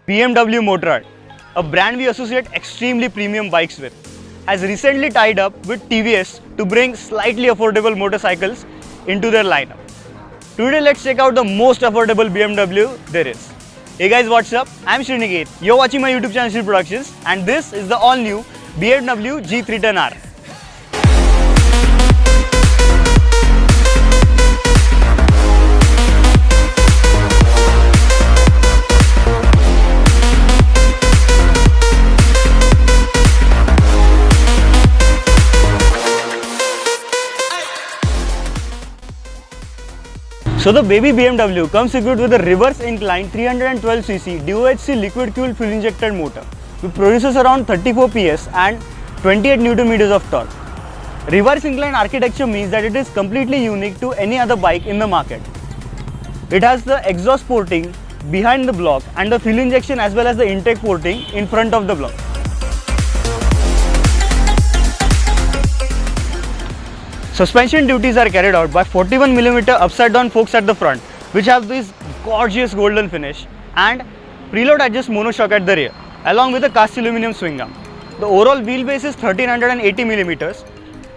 BMW Motorrad, a brand we associate extremely premium bikes with, has recently tied up with TVS to bring slightly affordable motorcycles into their lineup. Today let's check out the most affordable BMW there is. Hey guys, what's up? I'm Sriniket. You're watching my YouTube channel Sri Productions and this is the all-new BMW G310R. So the baby BMW comes equipped with a reverse inclined 312cc DOHC liquid fuel fuel injected motor, which produces around 34 PS and 28 Nm of torque. Reverse inclined architecture means that it is completely unique to any other bike in the market. It has the exhaust porting behind the block and the fuel injection as well as the intake porting in front of the block. Suspension duties are carried out by 41mm upside down forks at the front, which have this gorgeous golden finish, and preload adjust monoshock at the rear, along with a cast aluminum swing arm. The overall wheelbase is 1380mm,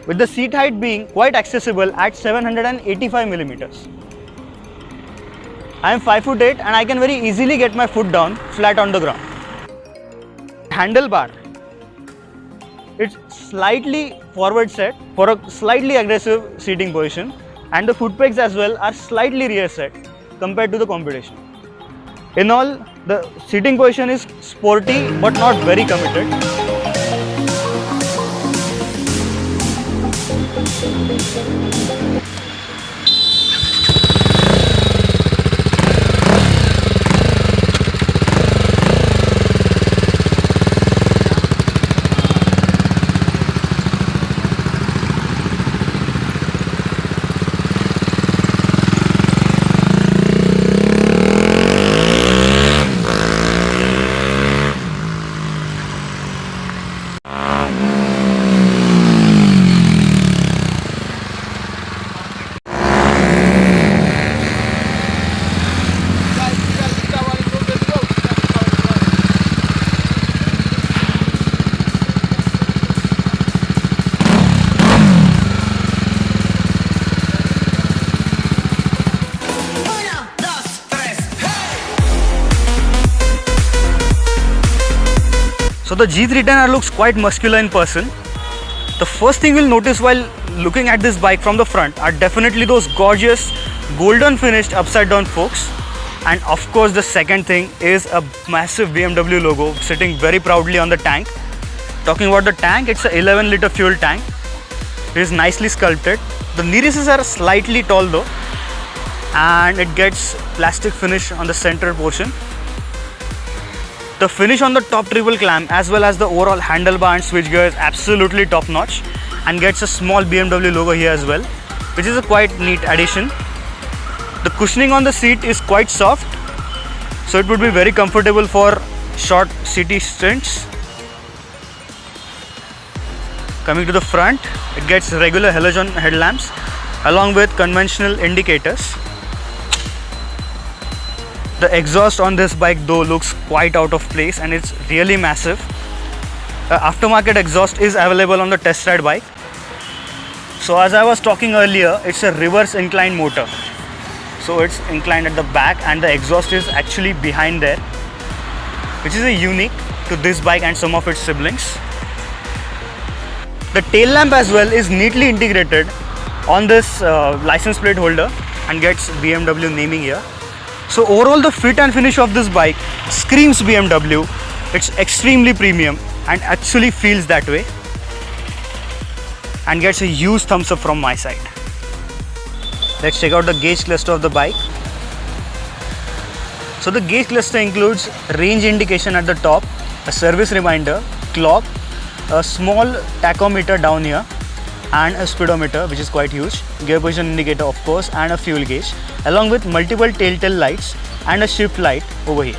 with the seat height being quite accessible at 785mm. I am 5'8" and I can very easily get my foot down flat on the ground. Handlebar. It's slightly forward set for a slightly aggressive seating position, and the foot pegs as well are slightly rear set compared to the competition. In all, the seating position is sporty but not very committed. So the G310R looks quite muscular in person. The first thing you'll notice while looking at this bike from the front are definitely those gorgeous golden finished upside down forks, and of course the second thing is a massive BMW logo sitting very proudly on the tank. Talking about the tank, it's an 11-liter fuel tank. It is nicely sculpted. The nearises are slightly tall though, and it gets plastic finish on the center portion. The finish on the top triple clamp as well as the overall handlebar and switchgear is absolutely top notch and gets a small BMW logo here as well, which is a quite neat addition. The cushioning on the seat is quite soft, so it would be very comfortable for short city stints. Coming to the front, it gets regular halogen headlamps along with conventional indicators. The exhaust on this bike though looks quite out of place and it's really massive. Aftermarket exhaust is available on the test ride bike. So as I was talking earlier, it's a reverse inclined motor. So it's inclined at the back and the exhaust is actually behind there, which is a unique to this bike and some of its siblings. The tail lamp as well is neatly integrated on this license plate holder and gets BMW naming here. So overall the fit and finish of this bike screams BMW. It's extremely premium and actually feels that way, and gets a huge thumbs up from my side. Let's check out the gauge cluster of the bike. So the gauge cluster includes range indication at the top, a service reminder, clock, a small tachometer down here, and a speedometer, which is quite huge, gear position indicator of course, and a fuel gauge, along with multiple telltale lights and a shift light over here.